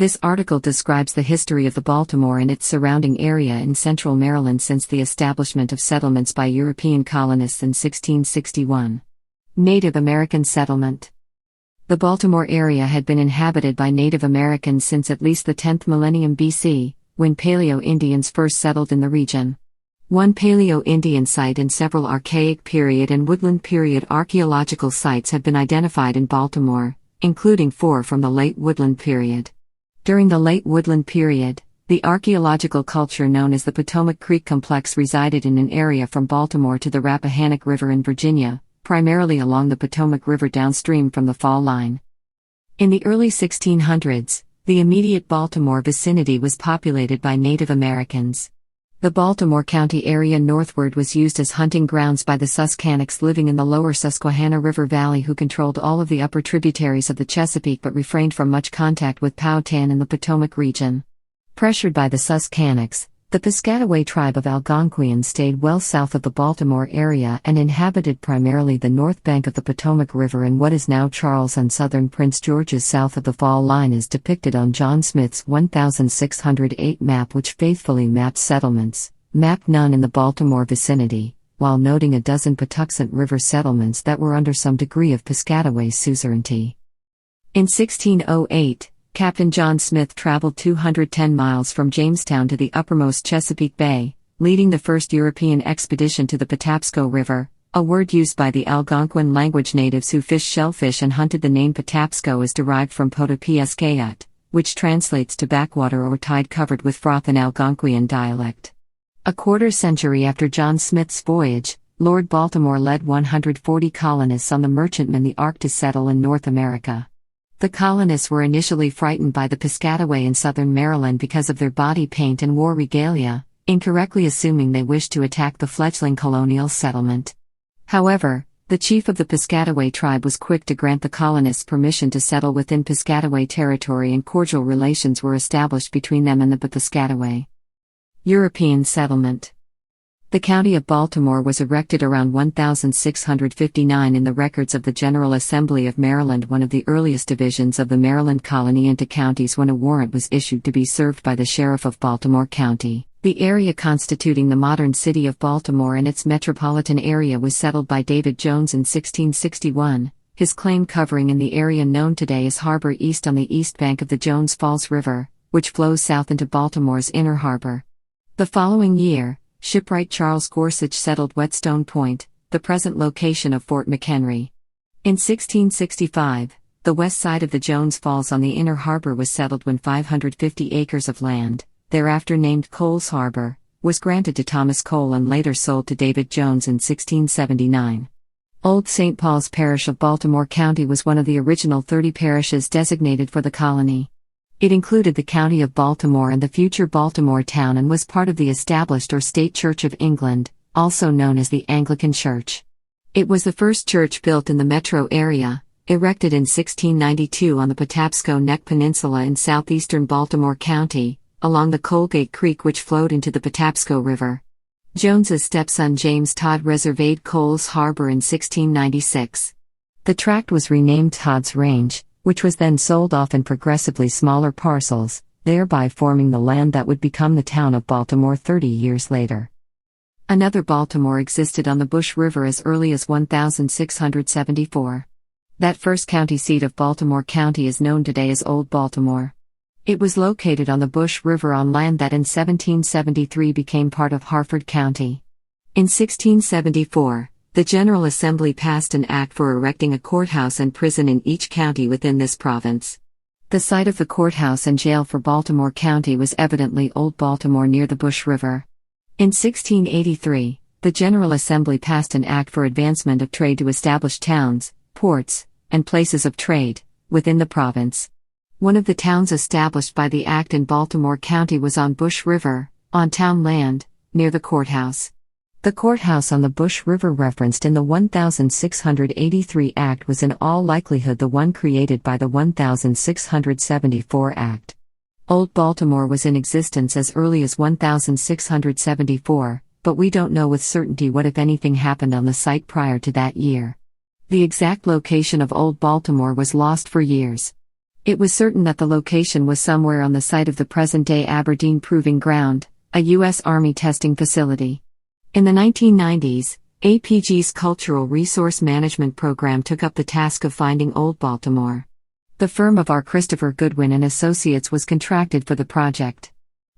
This article describes the history of the Baltimore and its surrounding area in central Maryland since the establishment of settlements by European colonists in 1661. Native American settlement. The Baltimore area had been inhabited by Native Americans since at least the 10th millennium BC, when Paleo-Indians first settled in the region. One Paleo-Indian site and several Archaic period and Woodland period archaeological sites have been identified in Baltimore, including 4 from the late Woodland period. During the late Woodland period, the archaeological culture known as the Potomac Creek Complex resided in an area from Baltimore to the Rappahannock River in Virginia, primarily along the Potomac River downstream from the fall line. In the early 1600s, the immediate Baltimore vicinity was populated by Native Americans. The Baltimore County area northward was used as hunting grounds by the Susquehannock living in the lower Susquehanna River Valley, who controlled all of the upper tributaries of the Chesapeake but refrained from much contact with Powhatan in the Potomac region. Pressured by the Susquehannocks, the Piscataway tribe of Algonquians stayed well south of the Baltimore area and inhabited primarily the north bank of the Potomac River in what is now Charles and southern Prince George's south of the fall line, as depicted on John Smith's 1608 map, which faithfully maps settlements, mapped none in the Baltimore vicinity, while noting a dozen Patuxent River settlements that were under some degree of Piscataway suzerainty. In 1608, Captain John Smith traveled 210 miles from Jamestown to the uppermost Chesapeake Bay, leading the first European expedition to the Patapsco River, a word used by the Algonquin language natives who fished shellfish and hunted. The name Patapsco is derived from Potopieskayat, which translates to backwater or tide covered with froth in Algonquian dialect. A quarter century after John Smith's voyage, Lord Baltimore led 140 colonists on the merchantman the Ark to settle in North America. The colonists were initially frightened by the Piscataway in southern Maryland because of their body paint and war regalia, incorrectly assuming they wished to attack the fledgling colonial settlement. However, the chief of the Piscataway tribe was quick to grant the colonists permission to settle within Piscataway territory, and cordial relations were established between them and the Piscataway. European settlement. The County of Baltimore was erected around 1659 in the records of the General Assembly of Maryland, one of the earliest divisions of the Maryland colony into counties, when a warrant was issued to be served by the Sheriff of Baltimore County. The area constituting the modern city of Baltimore and its metropolitan area was settled by David Jones in 1661, his claim covering in the area known today as Harbor East on the east bank of the Jones Falls River, which flows south into Baltimore's Inner Harbor. The following year, shipwright Charles Gorsuch settled Whetstone Point, the present location of Fort McHenry. In 1665, the west side of the Jones Falls on the Inner Harbor was settled when 550 acres of land, thereafter named Cole's Harbor, was granted to Thomas Cole and later sold to David Jones in 1679. Old St. Paul's Parish of Baltimore County was one of the original 30 parishes designated for the colony. It included the County of Baltimore and the future Baltimore town, and was part of the established or State Church of England, also known as the Anglican Church. It was the first church built in the metro area, erected in 1692 on the Patapsco Neck Peninsula in southeastern Baltimore County, along the Colgate Creek which flowed into the Patapsco River. Jones's stepson James Todd resurveyed Cole's Harbor in 1696. The tract was renamed Todd's Range, which was then sold off in progressively smaller parcels, thereby forming the land that would become the town of Baltimore 30 years later. Another Baltimore existed on the Bush River as early as 1674. That first county seat of Baltimore County is known today as Old Baltimore. It was located on the Bush River on land that in 1773 became part of Harford County. In 1674, the General Assembly passed an act for erecting a courthouse and prison in each county within this province. The site of the courthouse and jail for Baltimore County was evidently Old Baltimore near the Bush River. In 1683, the General Assembly passed an act for advancement of trade to establish towns, ports, and places of trade within the province. One of the towns established by the act in Baltimore County was on Bush River, on town land, near the courthouse. The courthouse on the Bush River referenced in the 1683 Act was in all likelihood the one created by the 1674 Act. Old Baltimore was in existence as early as 1674, but we don't know with certainty what if anything happened on the site prior to that year. The exact location of Old Baltimore was lost for years. It was certain that the location was somewhere on the site of the present-day Aberdeen Proving Ground, a U.S. Army testing facility. In the 1990s, APG's Cultural Resource Management Program took up the task of finding Old Baltimore. The firm of R. Christopher Goodwin and Associates was contracted for the project.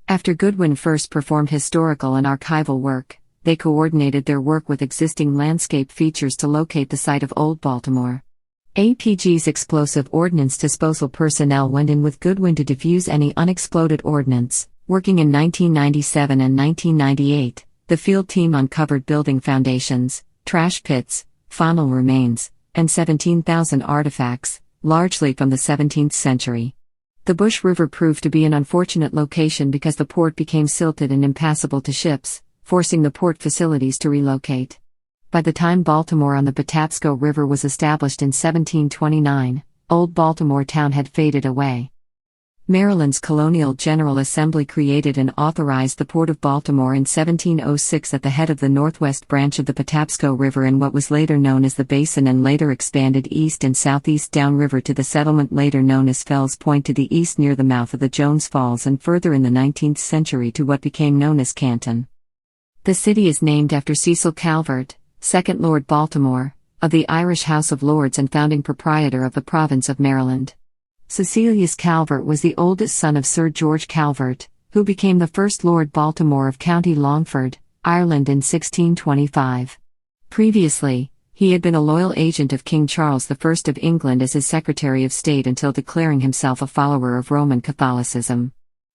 After Goodwin first performed historical and archival work, they coordinated their work with existing landscape features to locate the site of Old Baltimore. APG's explosive ordnance disposal personnel went in with Goodwin to defuse any unexploded ordnance. Working in 1997 and 1998, the field team uncovered building foundations, trash pits, faunal remains, and 17,000 artifacts, largely from the 17th century. The Bush River proved to be an unfortunate location because the port became silted and impassable to ships, forcing the port facilities to relocate. By the time Baltimore on the Patapsco River was established in 1729, Old Baltimore town had faded away. Maryland's Colonial General Assembly created and authorized the Port of Baltimore in 1706 at the head of the northwest branch of the Patapsco River in what was later known as the Basin and later expanded east and southeast downriver to the settlement later known as Fells Point to the east near the mouth of the Jones Falls and further in the 19th century to what became known as Canton. The city is named after Cecil Calvert, 2nd Lord Baltimore, of the Irish House of Lords and founding proprietor of the province of Maryland. Cecilius Calvert was the oldest son of Sir George Calvert, who became the first Lord Baltimore of County Longford, Ireland in 1625. Previously, he had been a loyal agent of King Charles I of England as his Secretary of State until declaring himself a follower of Roman Catholicism.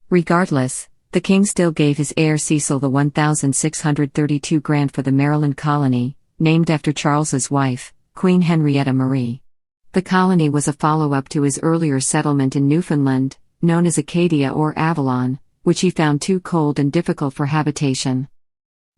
Regardless, the king still gave his heir Cecil the 1,632 grant for the Maryland colony, named after Charles's wife, Queen Henrietta Marie. The colony was a follow-up to his earlier settlement in Newfoundland, known as Acadia or Avalon, which he found too cold and difficult for habitation.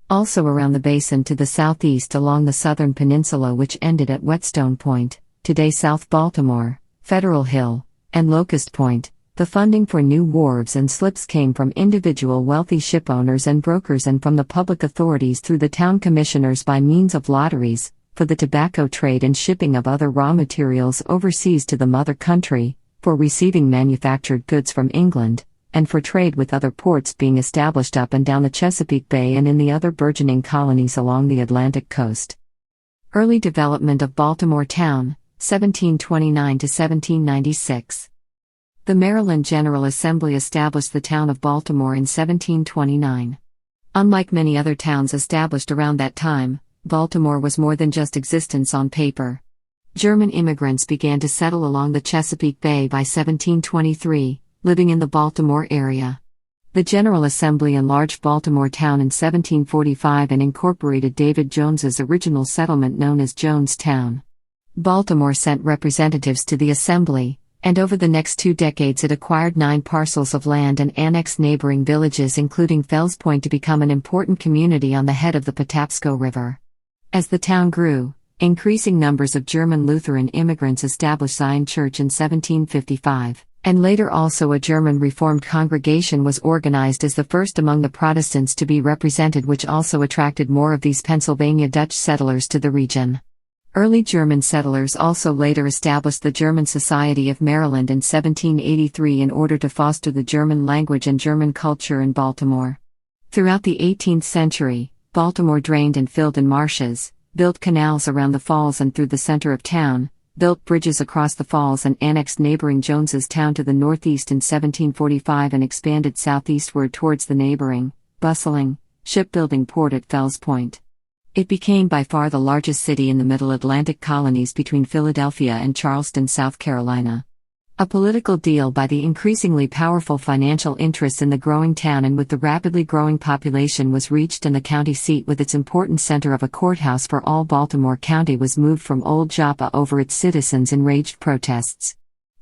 Also around the basin to the southeast along the southern peninsula which ended at Whetstone Point, today South Baltimore, Federal Hill, and Locust Point, the funding for new wharves and slips came from individual wealthy shipowners and brokers and from the public authorities through the town commissioners by means of lotteries, for the tobacco trade and shipping of other raw materials overseas to the mother country, for receiving manufactured goods from England, and for trade with other ports being established up and down the Chesapeake Bay and in the other burgeoning colonies along the Atlantic coast. Early development of Baltimore Town, 1729 to 1796. The Maryland General Assembly established the town of Baltimore in 1729. Unlike many other towns established around that time, Baltimore was more than just existence on paper. German immigrants began to settle along the Chesapeake Bay by 1723, living in the Baltimore area. The General Assembly enlarged Baltimore Town in 1745 and incorporated David Jones's original settlement known as Jonestown. Baltimore sent representatives to the Assembly, and over the next 2 decades it acquired 9 parcels of land and annexed neighboring villages including Fells Point to become an important community on the head of the Patapsco River. As the town grew, increasing numbers of German Lutheran immigrants established Zion Church in 1755, and later also a German Reformed congregation was organized as the first among the Protestants to be represented, which also attracted more of these Pennsylvania Dutch settlers to the region. Early German settlers also later established the German Society of Maryland in 1783 in order to foster the German language and German culture in Baltimore. Throughout the 18th century, Baltimore drained and filled in marshes, built canals around the falls and through the center of town, built bridges across the falls and annexed neighboring Jonestown to the northeast in 1745 and expanded southeastward towards the neighboring, bustling, shipbuilding port at Fells Point. It became by far the largest city in the Middle Atlantic colonies between Philadelphia and Charleston, South Carolina. A political deal by the increasingly powerful financial interests in the growing town and with the rapidly growing population was reached, and the county seat with its important center of a courthouse for all Baltimore County was moved from Old Joppa over its citizens' enraged protests.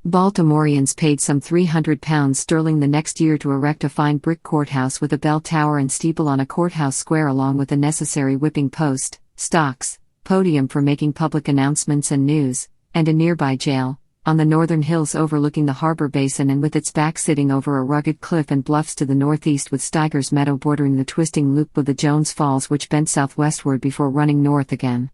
Baltimoreans paid some £300 the next year to erect a fine brick courthouse with a bell tower and steeple on a courthouse square along with the necessary whipping post, stocks, podium for making public announcements and news, and a nearby jail, on the northern hills overlooking the harbor basin and with its back sitting over a rugged cliff and bluffs to the northeast with Steiger's Meadow bordering the twisting loop of the Jones Falls which bent southwestward before running north again.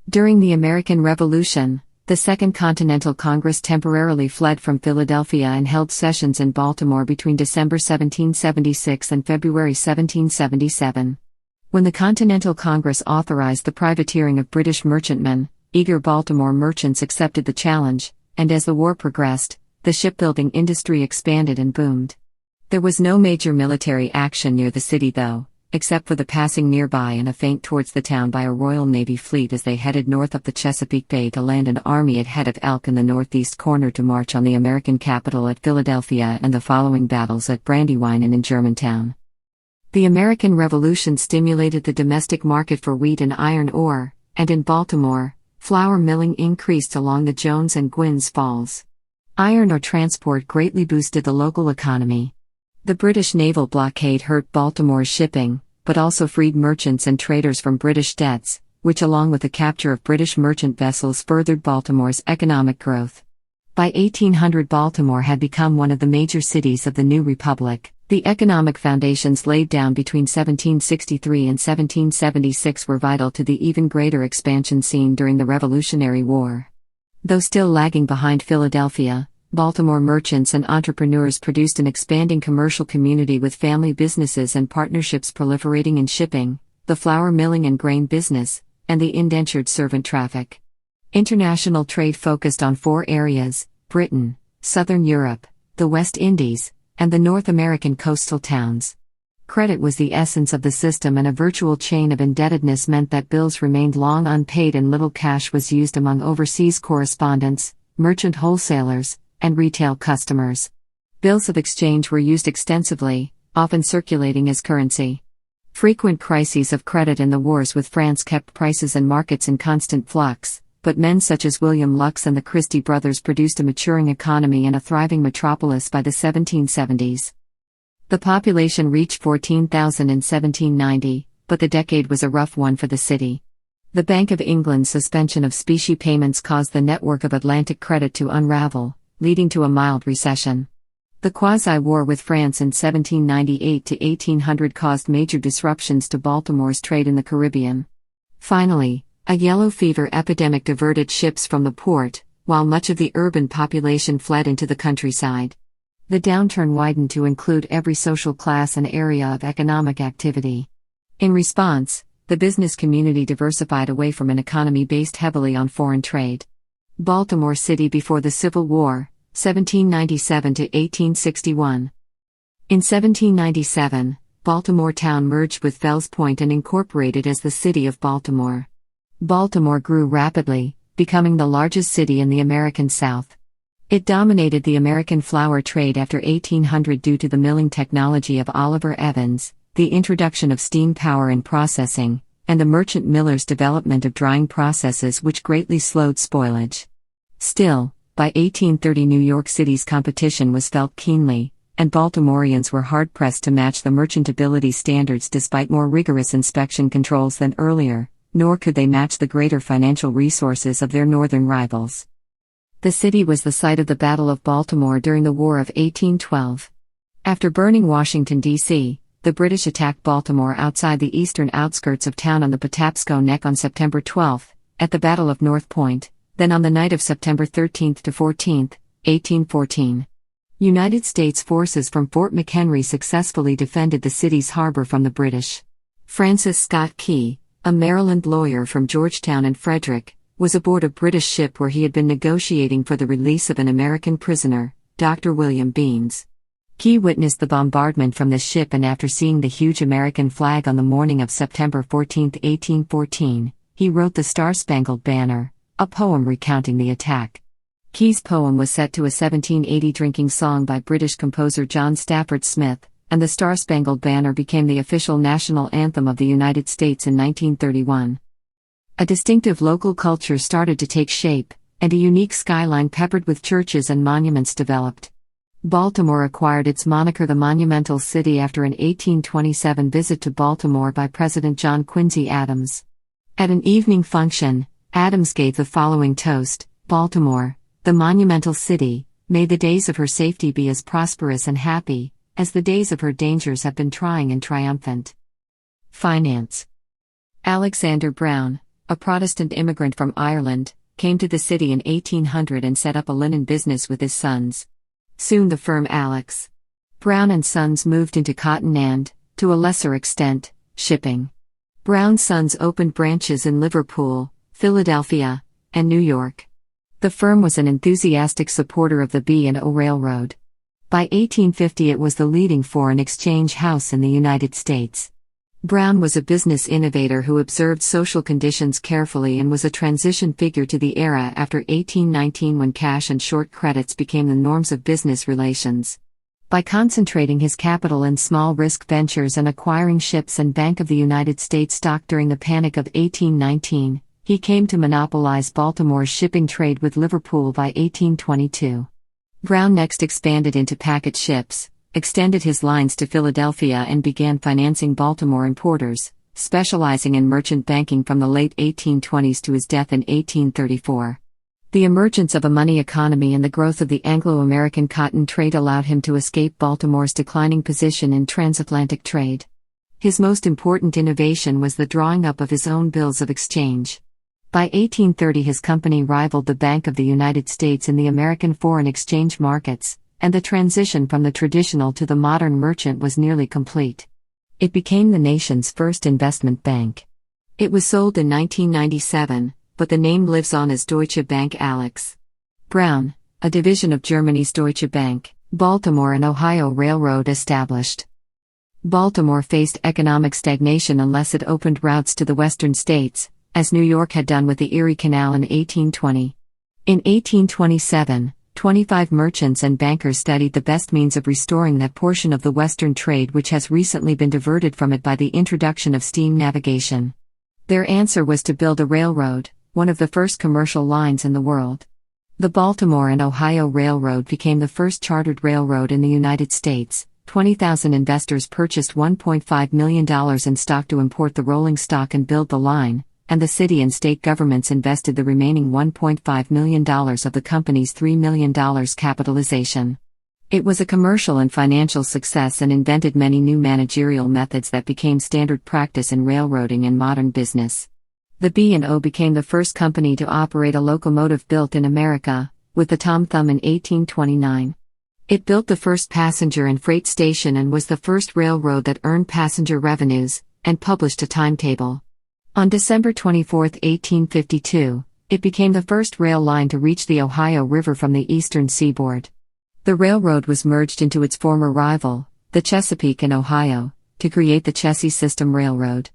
During the American Revolution, The Second Continental Congress temporarily fled from Philadelphia and held sessions in Baltimore between December 1776 and February 1777. When the Continental Congress authorized the privateering of British merchantmen, eager Baltimore merchants accepted the challenge, and as the war progressed, the shipbuilding industry expanded and boomed. There was no major military action near the city though, except for the passing nearby and a feint towards the town by a Royal Navy fleet as they headed north up the Chesapeake Bay to land an army at Head of Elk in the northeast corner to march on the American capital at Philadelphia and the following battles at Brandywine and in Germantown. The American Revolution stimulated the domestic market for wheat and iron ore, and in Baltimore, flour milling increased along the Jones and Gwynns Falls. Iron ore transport greatly boosted the local economy. The British naval blockade hurt Baltimore's shipping, but also freed merchants and traders from British debts, which along with the capture of British merchant vessels furthered Baltimore's economic growth. By 1800 Baltimore had become one of the major cities of the new republic. The economic foundations laid down between 1763 and 1776 were vital to the even greater expansion seen during the Revolutionary War. Though still lagging behind Philadelphia, Baltimore merchants and entrepreneurs produced an expanding commercial community with family businesses and partnerships proliferating in shipping, the flour milling and grain business, and the indentured servant traffic. International trade focused on 4 areas: Britain, Southern Europe, the West Indies, and the North American coastal towns. Credit was the essence of the system, and a virtual chain of indebtedness meant that bills remained long unpaid and little cash was used among overseas correspondents, merchant wholesalers, and retail customers. Bills of exchange were used extensively, often circulating as currency. Frequent crises of credit in the wars with France kept prices and markets in constant flux, but men such as William Lux and the Christie brothers produced a maturing economy and a thriving metropolis by the 1770s. The population reached 14,000 in 1790, but the decade was a rough one for the city. The Bank of England's suspension of specie payments caused the network of Atlantic credit to unravel, leading to a mild recession. The quasi-war with France in 1798 to 1800 caused major disruptions to Baltimore's trade in the Caribbean. Finally, a yellow fever epidemic diverted ships from the port, while much of the urban population fled into the countryside. The downturn widened to include every social class and area of economic activity. In response, the business community diversified away from an economy based heavily on foreign trade. Baltimore City before the Civil War, 1797 to 1861. In 1797, Baltimore Town merged with Fells Point and incorporated as the City of Baltimore. Baltimore grew rapidly, becoming the largest city in the American South. It dominated the American flour trade after 1800 due to the milling technology of Oliver Evans, the introduction of steam power in processing, and the merchant miller's development of drying processes which greatly slowed spoilage. Still, by 1830 New York City's competition was felt keenly, and Baltimoreans were hard-pressed to match the merchantability standards despite more rigorous inspection controls than earlier, nor could they match the greater financial resources of their northern rivals. The city was the site of the Battle of Baltimore during the War of 1812. After burning Washington, D.C., the British attacked Baltimore outside the eastern outskirts of town on the Patapsco Neck on September 12, at the Battle of North Point, then on the night of September 13 to 14, 1814. United States forces from Fort McHenry successfully defended the city's harbor from the British. Francis Scott Key, a Maryland lawyer from Georgetown and Frederick, was aboard a British ship where he had been negotiating for the release of an American prisoner, Dr. William Beans. Key witnessed the bombardment from this ship, and after seeing the huge American flag on the morning of September 14, 1814, he wrote the Star-Spangled Banner, a poem recounting the attack. Key's poem was set to a 1780 drinking song by British composer John Stafford Smith, and the Star-Spangled Banner became the official national anthem of the United States in 1931. A distinctive local culture started to take shape, and a unique skyline peppered with churches and monuments developed. Baltimore acquired its moniker the Monumental City after an 1827 visit to Baltimore by President John Quincy Adams. At an evening function, Adams gave the following toast: "Baltimore, the monumental city, may the days of her safety be as prosperous and happy as the days of her dangers have been trying and triumphant." Finance. Alexander Brown, a Protestant immigrant from Ireland, came to the city in 1800 and set up a linen business with his sons. Soon the firm Alex. Brown and Sons moved into cotton and, to a lesser extent, shipping. Brown's sons opened branches in Liverpool, Philadelphia, and New York. The firm was an enthusiastic supporter of the B&O Railroad. By 1850 it was the leading foreign exchange house in the United States. Brown was a business innovator who observed social conditions carefully and was a transition figure to the era after 1819 when cash and short credits became the norms of business relations. By concentrating his capital in small-risk ventures and acquiring ships and Bank of the United States stock during the Panic of 1819, he came to monopolize Baltimore's shipping trade with Liverpool by 1822. Brown next expanded into packet ships, extended his lines to Philadelphia and began financing Baltimore importers, specializing in merchant banking from the late 1820s to his death in 1834. The emergence of a money economy and the growth of the Anglo-American cotton trade allowed him to escape Baltimore's declining position in transatlantic trade. His most important innovation was the drawing up of his own bills of exchange. By 1830 his company rivaled the Bank of the United States in the American foreign exchange markets, and the transition from the traditional to the modern merchant was nearly complete. It became the nation's first investment bank. It was sold in 1997, but the name lives on as Deutsche Bank Alex. Brown, a division of Germany's Deutsche Bank, Baltimore and Ohio Railroad established. Baltimore faced economic stagnation unless it opened routes to the western states, as New York had done with the Erie Canal in 1820. In 1827, 25 merchants and bankers studied the best means of restoring that portion of the western trade which has recently been diverted from it by the introduction of steam navigation. Their answer was to build a railroad, one of the first commercial lines in the world. The Baltimore and Ohio Railroad became the first chartered railroad in the United States. 20,000 investors purchased $1.5 million in stock to import the rolling stock and build the line, and the city and state governments invested the remaining $1.5 million of the company's $3 million capitalization. It was a commercial and financial success and invented many new managerial methods that became standard practice in railroading and modern business. The B&O became the first company to operate a locomotive built in America, with the Tom Thumb in 1829. It built the first passenger and freight station and was the first railroad that earned passenger revenues, and published a timetable. On December 24, 1852, it became the first rail line to reach the Ohio River from the eastern seaboard. The railroad was merged into its former rival, the Chesapeake and Ohio, to create the Chessie System Railroad.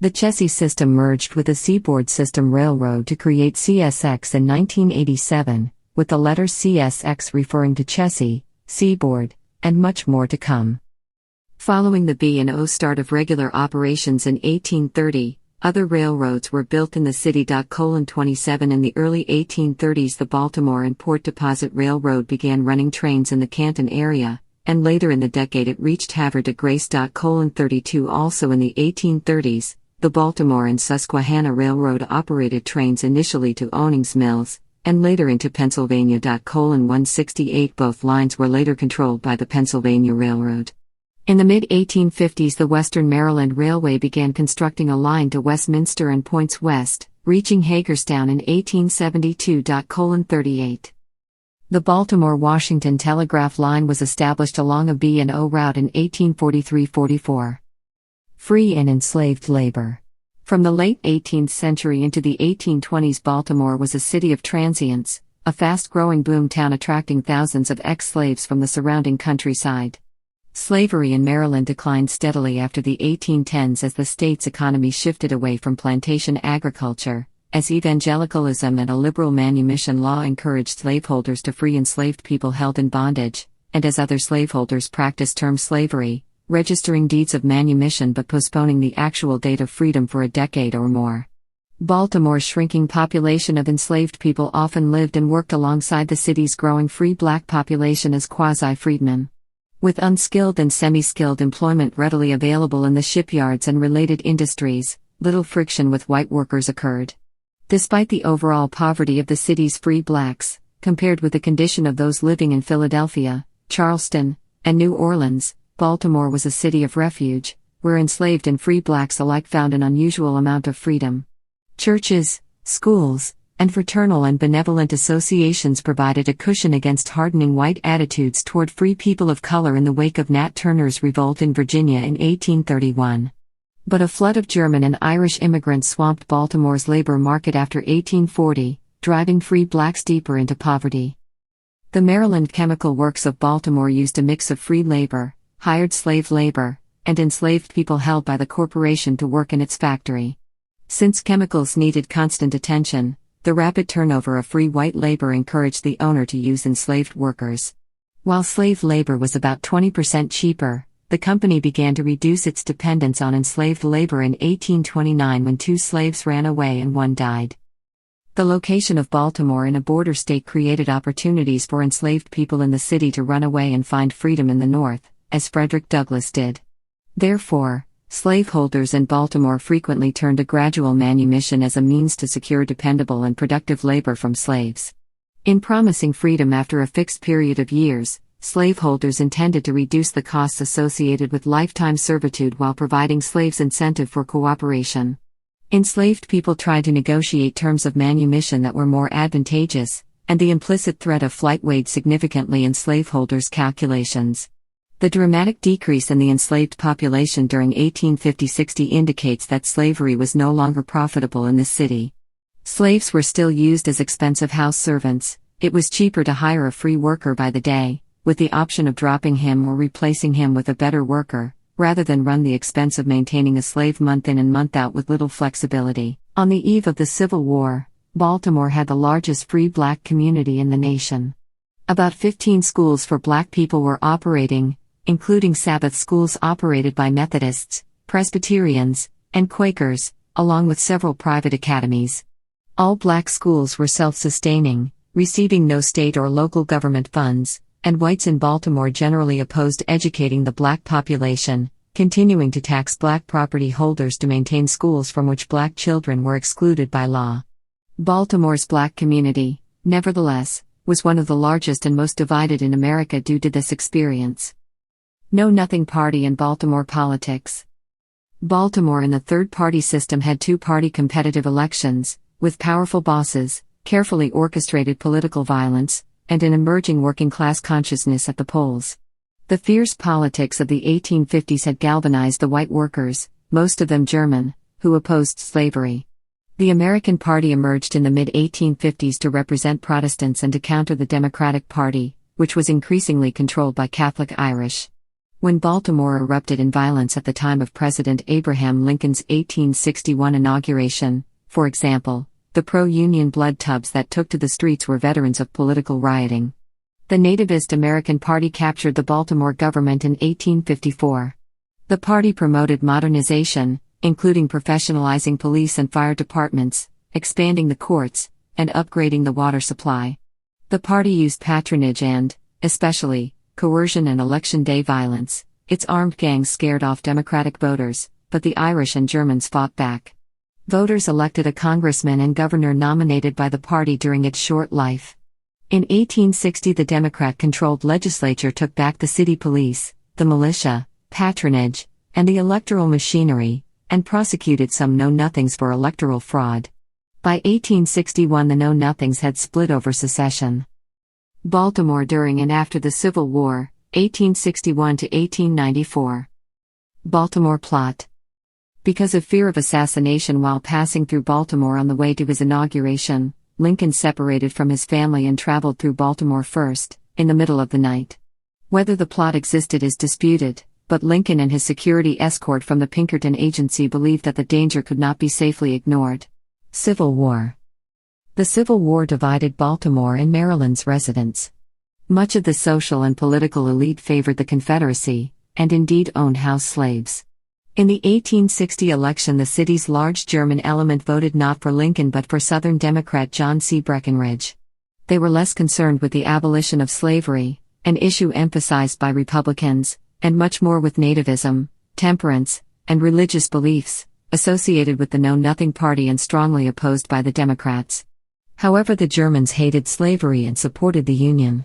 The Chessie System merged with the Seaboard System Railroad to create CSX in 1987, with the letter CSX referring to Chessie, Seaboard, and much more to come. Following the B&O start of regular operations in 1830, other railroads were built in the city. 27 In the early 1830s the Baltimore and Port Deposit Railroad began running trains in the Canton area, and later in the decade it reached Havre de Grace. 32 Also in the 1830s, the Baltimore and Susquehanna Railroad operated trains initially to Owings Mills, and later into Pennsylvania. 168 Both lines were later controlled by the Pennsylvania Railroad. In the mid-1850s the Western Maryland Railway began constructing a line to Westminster and points west, reaching Hagerstown in 1872. 38 The Baltimore-Washington Telegraph Line was established along a B&O route in 1843-44. Free and enslaved labor. From the late 18th century into the 1820s Baltimore was a city of transients, a fast-growing boom town attracting thousands of ex-slaves from the surrounding countryside. Slavery in Maryland declined steadily after the 1810s as the state's economy shifted away from plantation agriculture, as evangelicalism and a liberal manumission law encouraged slaveholders to free enslaved people held in bondage, and as other slaveholders practiced term slavery, registering deeds of manumission but postponing the actual date of freedom for a decade or more. Baltimore's shrinking population of enslaved people often lived and worked alongside the city's growing free black population as quasi-freedmen. With unskilled and semi-skilled employment readily available in the shipyards and related industries, little friction with white workers occurred. Despite the overall poverty of the city's free blacks, compared with the condition of those living in Philadelphia, Charleston, and New Orleans, Baltimore was a city of refuge, where enslaved and free blacks alike found an unusual amount of freedom. Churches, schools, and fraternal and benevolent associations provided a cushion against hardening white attitudes toward free people of color in the wake of Nat Turner's revolt in Virginia in 1831. But a flood of German and Irish immigrants swamped Baltimore's labor market after 1840, driving free blacks deeper into poverty. The Maryland Chemical Works of Baltimore used a mix of free labor, hired slave labor, and enslaved people held by the corporation to work in its factory. Since chemicals needed constant attention, the rapid turnover of free white labor encouraged the owner to use enslaved workers. While slave labor was about 20% cheaper, the company began to reduce its dependence on enslaved labor in 1829 when 2 slaves ran away and 1 died. The location of Baltimore in a border state created opportunities for enslaved people in the city to run away and find freedom in the North, as Frederick Douglass did. Therefore, slaveholders in Baltimore frequently turned to gradual manumission as a means to secure dependable and productive labor from slaves. In promising freedom after a fixed period of years, slaveholders intended to reduce the costs associated with lifetime servitude while providing slaves incentive for cooperation. Enslaved people tried to negotiate terms of manumission that were more advantageous, and the implicit threat of flight weighed significantly in slaveholders' calculations. The dramatic decrease in the enslaved population during 1850-60 indicates that slavery was no longer profitable in this city. Slaves were still used as expensive house servants. It was cheaper to hire a free worker by the day, with the option of dropping him or replacing him with a better worker, rather than run the expense of maintaining a slave month in and month out with little flexibility. On the eve of the Civil War, Baltimore had the largest free black community in the nation. About 15 schools for black people were operating, including Sabbath schools operated by Methodists, Presbyterians, and Quakers, along with several private academies. All black schools were self-sustaining, receiving no state or local government funds, and whites in Baltimore generally opposed educating the black population, continuing to tax black property holders to maintain schools from which black children were excluded by law. Baltimore's black community, nevertheless, was one of the largest and most divided in America due to this experience. Know-Nothing Party in Baltimore politics. Baltimore in the third-party system had 2-party competitive elections, with powerful bosses, carefully orchestrated political violence, and an emerging working-class consciousness at the polls. The fierce politics of the 1850s had galvanized the white workers, most of them German, who opposed slavery. The American Party emerged in the mid-1850s to represent Protestants and to counter the Democratic Party, which was increasingly controlled by Catholic Irish. When Baltimore erupted in violence at the time of President Abraham Lincoln's 1861 inauguration, for example, the pro-Union blood tubs that took to the streets were veterans of political rioting. The nativist American Party captured the Baltimore government in 1854. The party promoted modernization, including professionalizing police and fire departments, expanding the courts, and upgrading the water supply. The party used patronage and, especially, coercion and election day violence. Its armed gangs scared off Democratic voters, but the Irish and Germans fought back. Voters elected a congressman and governor nominated by the party during its short life. In 1860, the Democrat-controlled legislature took back the city police, the militia, patronage, and the electoral machinery, and prosecuted some know-nothings for electoral fraud. By 1861, the know-nothings had split over secession. Baltimore during and after the Civil War, 1861 to 1894. Baltimore plot. Because of fear of assassination while passing through Baltimore on the way to his inauguration, Lincoln separated from his family and traveled through Baltimore first, in the middle of the night. Whether the plot existed is disputed, but Lincoln and his security escort from the Pinkerton Agency believed that the danger could not be safely ignored. Civil War. The Civil War divided Baltimore and Maryland's residents. Much of the social and political elite favored the Confederacy, and indeed owned house slaves. In the 1860 election, the city's large German element voted not for Lincoln but for Southern Democrat John C. Breckinridge. They were less concerned with the abolition of slavery, an issue emphasized by Republicans, and much more with nativism, temperance, and religious beliefs, associated with the Know-Nothing Party and strongly opposed by the Democrats. However, the Germans hated slavery and supported the Union.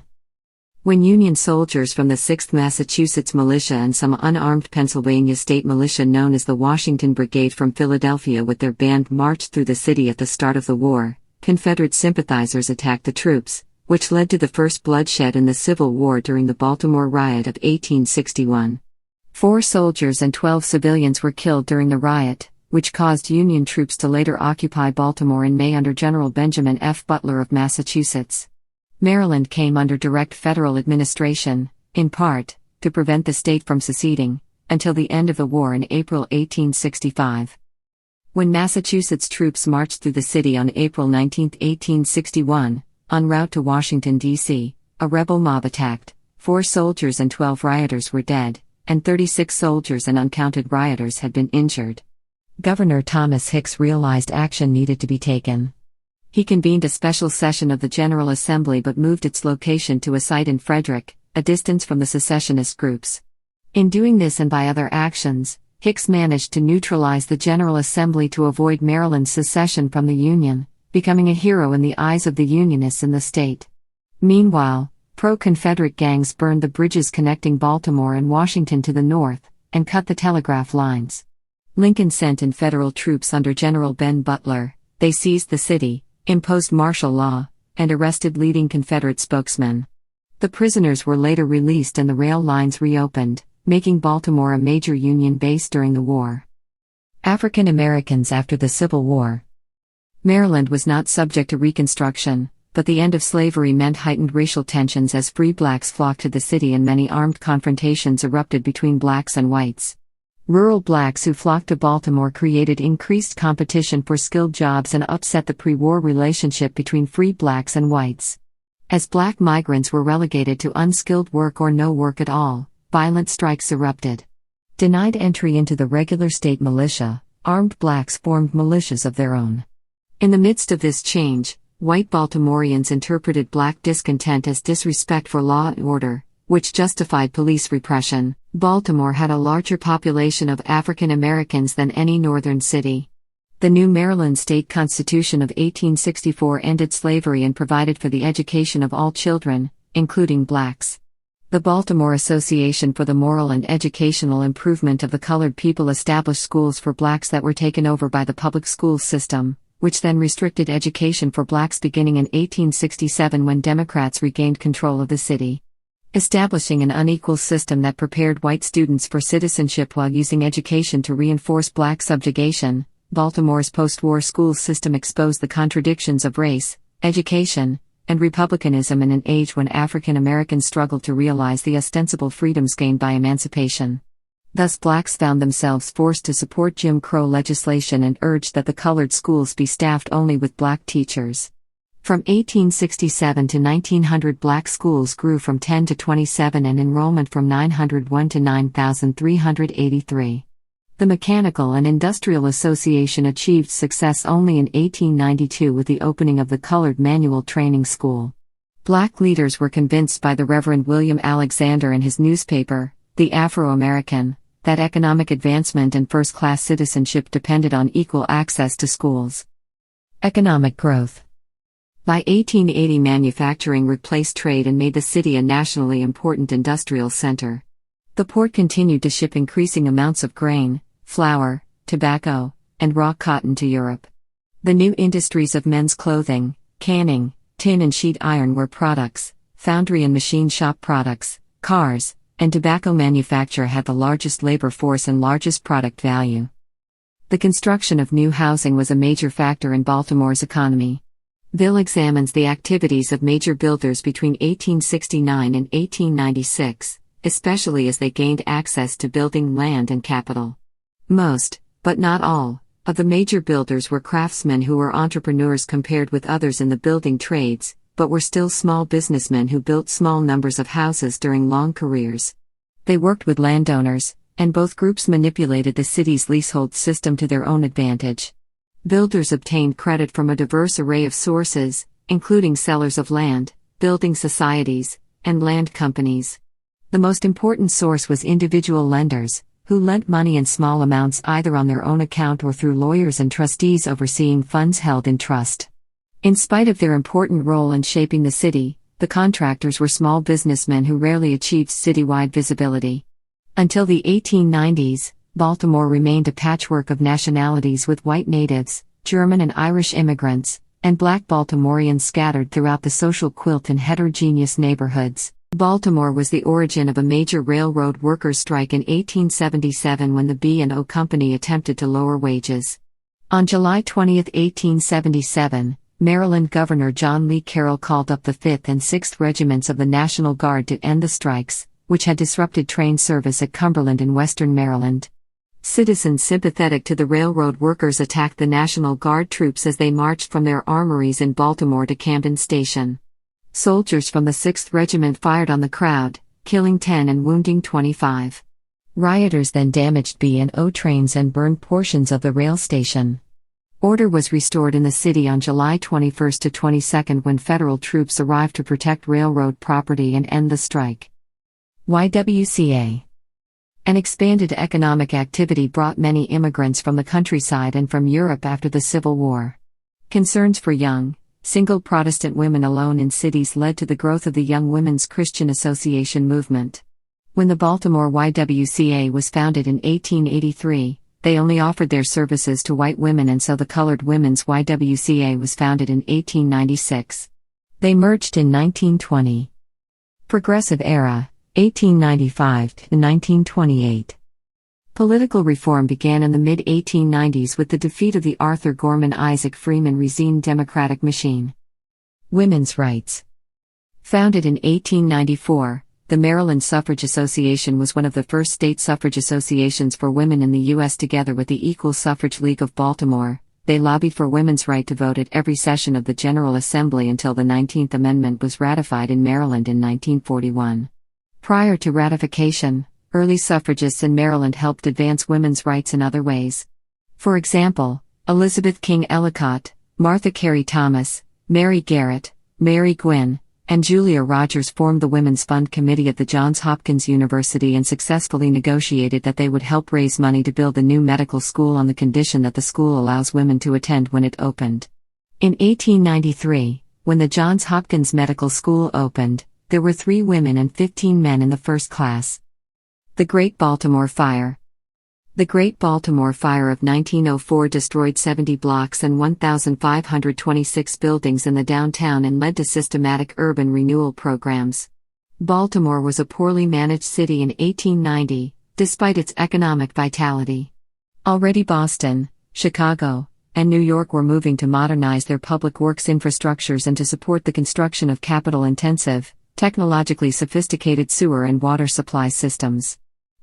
When Union soldiers from the 6th Massachusetts Militia and some unarmed Pennsylvania state militia known as the Washington Brigade from Philadelphia with their band marched through the city at the start of the war, Confederate sympathizers attacked the troops, which led to the first bloodshed in the Civil War during the Baltimore Riot of 1861. 4 soldiers and 12 civilians were killed during the riot, which caused Union troops to later occupy Baltimore in May under General Benjamin F. Butler of Massachusetts. Maryland came under direct federal administration, in part, to prevent the state from seceding, until the end of the war in April 1865. When Massachusetts troops marched through the city on April 19, 1861, en route to Washington, D.C., a rebel mob attacked. 4 soldiers and 12 rioters were dead, and 36 soldiers and uncounted rioters had been injured. Governor Thomas Hicks realized action needed to be taken. He convened a special session of the General Assembly but moved its location to a site in Frederick, a distance from the secessionist groups. In doing this and by other actions, Hicks managed to neutralize the General Assembly to avoid Maryland's secession from the Union, becoming a hero in the eyes of the Unionists in the state. Meanwhile, pro-Confederate gangs burned the bridges connecting Baltimore and Washington to the north, and cut the telegraph lines. Lincoln sent in federal troops under General Ben Butler. They seized the city, imposed martial law, and arrested leading Confederate spokesmen. The prisoners were later released and the rail lines reopened, making Baltimore a major Union base during the war. African Americans after the Civil War. Maryland was not subject to Reconstruction, but the end of slavery meant heightened racial tensions as free blacks flocked to the city and many armed confrontations erupted between blacks and whites. Rural blacks who flocked to Baltimore created increased competition for skilled jobs and upset the pre-war relationship between free blacks and whites. As black migrants were relegated to unskilled work or no work at all, violent strikes erupted. Denied entry into the regular state militia, armed blacks formed militias of their own. In the midst of this change, white Baltimoreans interpreted black discontent as disrespect for law and order, which justified police repression. Baltimore had a larger population of African Americans than any northern city. The new Maryland State Constitution of 1864 ended slavery and provided for the education of all children, including blacks. The Baltimore Association for the Moral and Educational Improvement of the Colored People established schools for blacks that were taken over by the public school system, which then restricted education for blacks beginning in 1867 when Democrats regained control of the city. Establishing an unequal system that prepared white students for citizenship while using education to reinforce black subjugation, Baltimore's post-war school system exposed the contradictions of race, education, and republicanism in an age when African Americans struggled to realize the ostensible freedoms gained by emancipation. Thus blacks found themselves forced to support Jim Crow legislation and urged that the colored schools be staffed only with black teachers. From 1867 to 1900 black schools grew from 10 to 27 and enrollment from 901 to 9,383. The Mechanical and Industrial Association achieved success only in 1892 with the opening of the Colored Manual Training School. Black leaders were convinced by the Reverend William Alexander and his newspaper, The Afro-American, that economic advancement and first-class citizenship depended on equal access to schools. Economic growth. By 1880, manufacturing replaced trade and made the city a nationally important industrial center. The port continued to ship increasing amounts of grain, flour, tobacco, and raw cotton to Europe. The new industries of men's clothing, canning, tin and sheet ironware products, foundry and machine shop products, cars, and tobacco manufacture had the largest labor force and largest product value. The construction of new housing was a major factor in Baltimore's economy. Bill examines the activities of major builders between 1869 and 1896, especially as they gained access to building land and capital. Most, but not all, of the major builders were craftsmen who were entrepreneurs compared with others in the building trades, but were still small businessmen who built small numbers of houses during long careers. They worked with landowners, and both groups manipulated the city's leasehold system to their own advantage. Builders obtained credit from a diverse array of sources, including sellers of land, building societies, and land companies. The most important source was individual lenders, who lent money in small amounts either on their own account or through lawyers and trustees overseeing funds held in trust. In spite of their important role in shaping the city, the contractors were small businessmen who rarely achieved citywide visibility. Until the 1890s, Baltimore remained a patchwork of nationalities with white natives, German and Irish immigrants, and Black Baltimoreans scattered throughout the social quilt in heterogeneous neighborhoods. Baltimore was the origin of a major railroad workers' strike in 1877 when the B&O Company attempted to lower wages. On July 20, 1877, Maryland Governor John Lee Carroll called up the 5th and 6th Regiments of the National Guard to end the strikes, which had disrupted train service at Cumberland in western Maryland. Citizens sympathetic to the railroad workers attacked the National Guard troops as they marched from their armories in Baltimore to Camden Station. Soldiers from the 6th Regiment fired on the crowd, killing 10 and wounding 25. Rioters then damaged B&O trains and burned portions of the rail station. Order was restored in the city on July 21 to 22 when federal troops arrived to protect railroad property and end the strike. YWCA. An expanded economic activity brought many immigrants from the countryside and from Europe after the Civil War. Concerns for young, single Protestant women alone in cities led to the growth of the Young Women's Christian Association movement. When the Baltimore YWCA was founded in 1883, they only offered their services to white women, and so the Colored Women's YWCA was founded in 1896. They merged in 1920. Progressive Era, 1895 to 1928. Political reform began in the mid-1890s with the defeat of the Arthur Gorman Isaac Freeman Racine Democratic Machine. Women's rights. Founded in 1894, the Maryland Suffrage Association was one of the first state suffrage associations for women in the U.S. Together with the Equal Suffrage League of Baltimore, they lobbied for women's right to vote at every session of the General Assembly until the 19th Amendment was ratified in Maryland in 1941. Prior to ratification, early suffragists in Maryland helped advance women's rights in other ways. For example, Elizabeth King Ellicott, Martha Carey Thomas, Mary Garrett, Mary Gwynn, and Julia Rogers formed the Women's Fund Committee at the Johns Hopkins University and successfully negotiated that they would help raise money to build a new medical school on the condition that the school allows women to attend when it opened. In 1893, when the Johns Hopkins Medical School opened, there were 3 women and 15 men in the first class. The Great Baltimore Fire. The Great Baltimore Fire of 1904 destroyed 70 blocks and 1,526 buildings in the downtown and led to systematic urban renewal programs. Baltimore was a poorly managed city in 1890, despite its economic vitality. Already Boston, Chicago, and New York were moving to modernize their public works infrastructures and to support the construction of capital-intensive, technologically sophisticated sewer and water supply systems.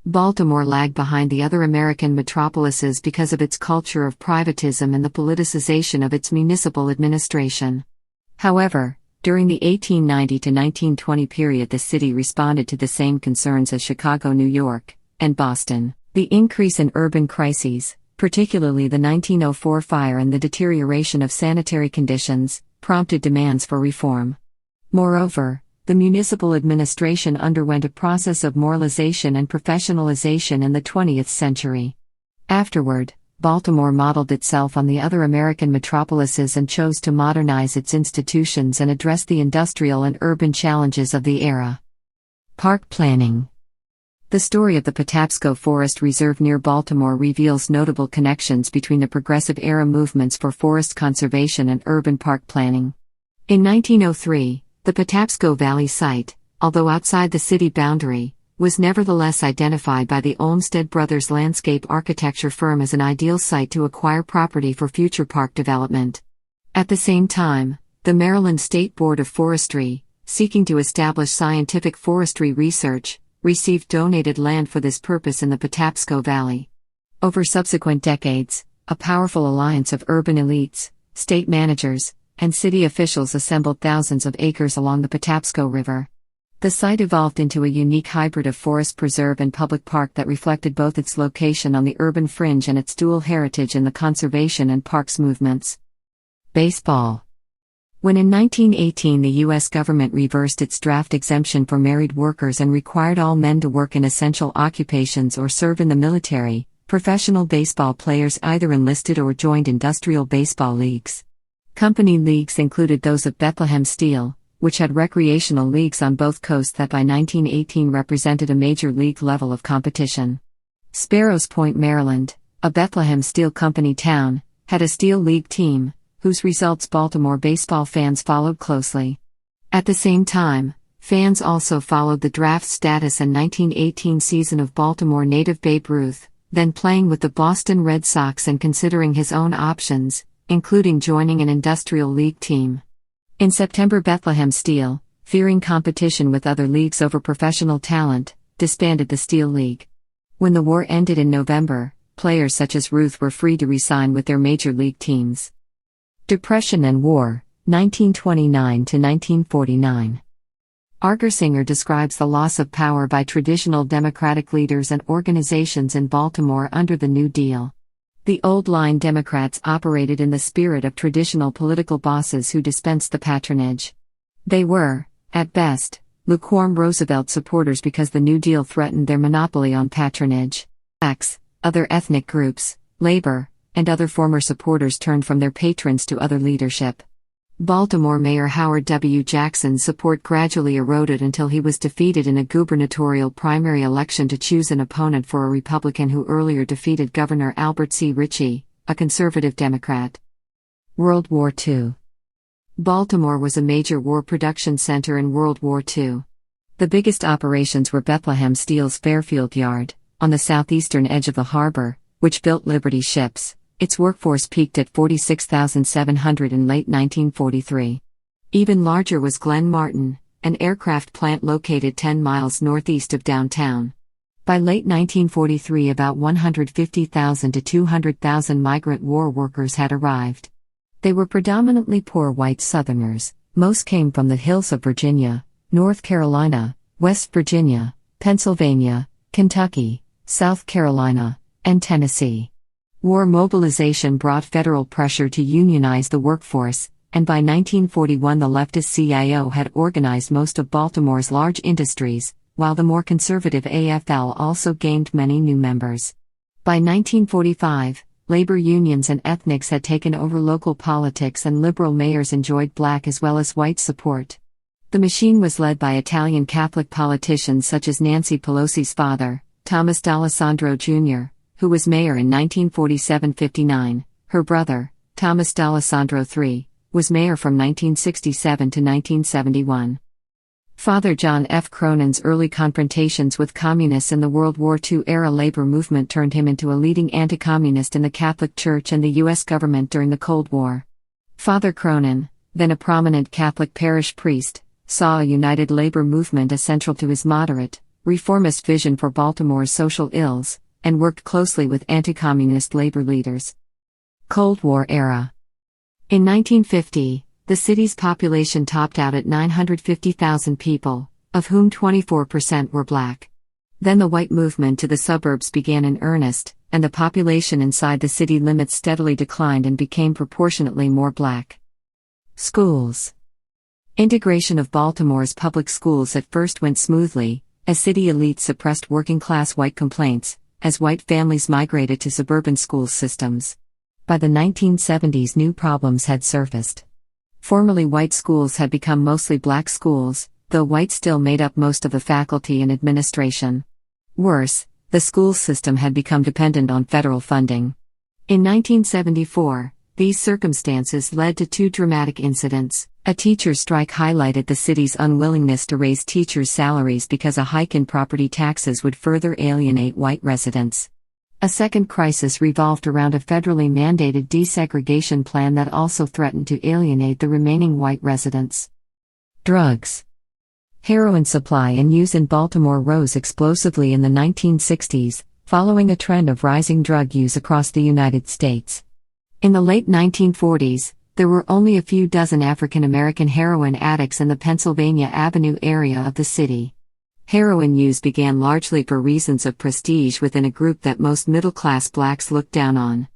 Baltimore lagged behind the other American metropolises because of its culture of privatism and the politicization of its municipal administration. However, during the 1890 to 1920 period, the city responded to the same concerns as Chicago, New York, and Boston. The increase in urban crises, particularly the 1904 fire and the deterioration of sanitary conditions, prompted demands for reform. Moreover, the municipal administration underwent a process of moralization and professionalization in the 20th century. Afterward, Baltimore modeled itself on the other American metropolises and chose to modernize its institutions and address the industrial and urban challenges of the era. Park planning. The story of the Patapsco Forest Reserve near Baltimore reveals notable connections between the Progressive Era movements for forest conservation and urban park planning. In 1903, the Patapsco Valley site, although outside the city boundary, was nevertheless identified by the Olmsted Brothers landscape architecture firm as an ideal site to acquire property for future park development. At the same time, the Maryland State Board of Forestry, seeking to establish scientific forestry research, received donated land for this purpose in the Patapsco Valley. Over subsequent decades, a powerful alliance of urban elites, state managers, and city officials assembled thousands of acres along the Patapsco River. The site evolved into a unique hybrid of forest preserve and public park that reflected both its location on the urban fringe and its dual heritage in the conservation and parks movements. Baseball. When in 1918 the U.S. government reversed its draft exemption for married workers and required all men to work in essential occupations or serve in the military, professional baseball players either enlisted or joined industrial baseball leagues. Company leagues included those of Bethlehem Steel, which had recreational leagues on both coasts that by 1918 represented a major league level of competition. Sparrows Point, Maryland, a Bethlehem Steel Company town, had a Steel League team, whose results Baltimore baseball fans followed closely. At the same time, fans also followed the draft status and 1918 season of Baltimore native Babe Ruth, then playing with the Boston Red Sox and considering his own options, including joining an Industrial League team. In September, Bethlehem Steel, fearing competition with other leagues over professional talent, disbanded the Steel League. When the war ended in November, players such as Ruth were free to re-sign with their major league teams. Depression and War, 1929 to 1949. Argersinger describes the loss of power by traditional Democratic leaders and organizations in Baltimore under the New Deal. The old-line Democrats operated in the spirit of traditional political bosses who dispensed the patronage. They were, at best, lukewarm Roosevelt supporters because the New Deal threatened their monopoly on patronage. Blacks, other ethnic groups, labor, and other former supporters turned from their patrons to other leadership. Baltimore Mayor Howard W. Jackson's support gradually eroded until he was defeated in a gubernatorial primary election to choose an opponent for a Republican who earlier defeated Governor Albert C. Ritchie, a conservative Democrat. World War II. Baltimore was a major war production center in World War II. The biggest operations were Bethlehem Steel's Fairfield Yard, on the southeastern edge of the harbor, which built Liberty ships. Its workforce peaked at 46,700 in late 1943. Even larger was Glen Martin, an aircraft plant located 10 miles northeast of downtown. By late 1943, about 150,000 to 200,000 migrant war workers had arrived. They were predominantly poor white Southerners. Most came from the hills of Virginia, North Carolina, West Virginia, Pennsylvania, Kentucky, South Carolina, and Tennessee. War mobilization brought federal pressure to unionize the workforce, and by 1941 the leftist CIO had organized most of Baltimore's large industries, while the more conservative AFL also gained many new members. By 1945, labor unions and ethnics had taken over local politics and liberal mayors enjoyed black as well as white support. The machine was led by Italian Catholic politicians such as Nancy Pelosi's father, Thomas D'Alessandro Jr., who was mayor in 1947-59, her brother, Thomas D'Alessandro III, was mayor from 1967 to 1971. Father John F. Cronin's early confrontations with communists in the World War II-era labor movement turned him into a leading anti-communist in the Catholic Church and the U.S. government during the Cold War. Father Cronin, then a prominent Catholic parish priest, saw a united labor movement as central to his moderate, reformist vision for Baltimore's social ills, and worked closely with anti-communist labor leaders. Cold War era. In 1950, the city's population topped out at 950,000 people, of whom 24% were black. Then the white movement to the suburbs began in earnest, and the population inside the city limits steadily declined and became proportionately more black. Schools. Integration of Baltimore's public schools at first went smoothly, as city elites suppressed working-class white complaints, as white families migrated to suburban school systems. By the 1970s, new problems had surfaced. Formerly white schools had become mostly black schools, though white still made up most of the faculty and administration. Worse, the school system had become dependent on federal funding. In 1974, these circumstances led to two dramatic incidents. A teachers' strike highlighted the city's unwillingness to raise teachers' salaries because a hike in property taxes would further alienate white residents. A second crisis revolved around a federally mandated desegregation plan that also threatened to alienate the remaining white residents. Drugs. Heroin supply and use in Baltimore rose explosively in the 1960s, following a trend of rising drug use across the United States. In the late 1940s, there were only a few dozen African American heroin addicts in the Pennsylvania Avenue area of the city. Heroin use began largely for reasons of prestige within a group that most middle-class blacks looked down on.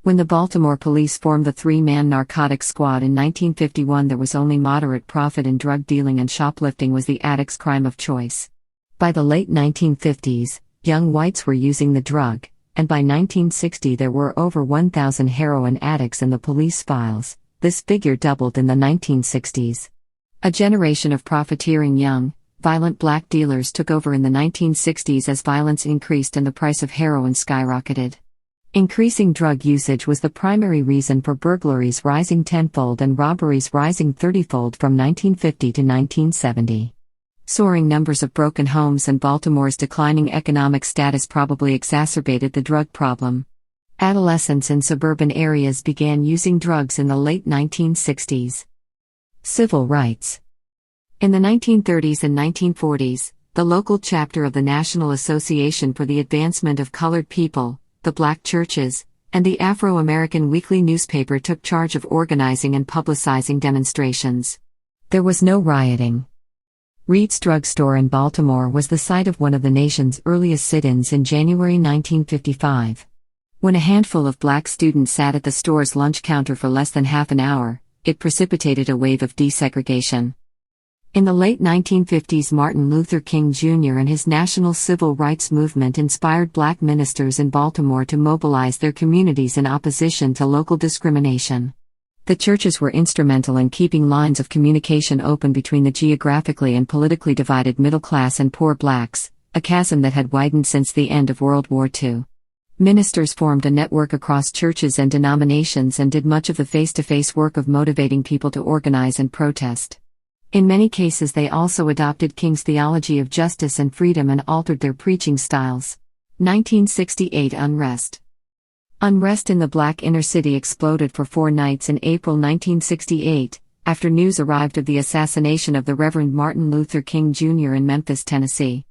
When the Baltimore police formed the three-man narcotics squad in 1951, there was only moderate profit in drug dealing and shoplifting was the addict's crime of choice. By the late 1950s, young whites were using the drug, and by 1960 there were over 1,000 heroin addicts in the police files. This figure doubled in the 1960s. A generation of profiteering young, violent black dealers took over in the 1960s as violence increased and the price of heroin skyrocketed. Increasing drug usage was the primary reason for burglaries rising tenfold and robberies rising 30-fold from 1950 to 1970. Soaring numbers of broken homes and Baltimore's declining economic status probably exacerbated the drug problem. Adolescents in suburban areas began using drugs in the late 1960s. Civil rights. In the 1930s and 1940s, the local chapter of the National Association for the Advancement of Colored People, the Black Churches, and the Afro-American Weekly newspaper took charge of organizing and publicizing demonstrations. There was no rioting. Reed's Drug Store in Baltimore was the site of one of the nation's earliest sit-ins in January 1955. When a handful of black students sat at the store's lunch counter for less than half an hour, it precipitated a wave of desegregation. In the late 1950s, Martin Luther King Jr. and his national civil rights movement inspired black ministers in Baltimore to mobilize their communities in opposition to local discrimination. The churches were instrumental in keeping lines of communication open between the geographically and politically divided middle class and poor blacks, a chasm that had widened since the end of World War II. Ministers formed a network across churches and denominations and did much of the face-to-face work of motivating people to organize and protest. In many cases, they also adopted King's theology of justice and freedom and altered their preaching styles. 1968 Unrest. Unrest in the black inner city exploded for 4 nights in April 1968, after news arrived of the assassination of the Reverend Martin Luther King Jr. in Memphis, Tennessee.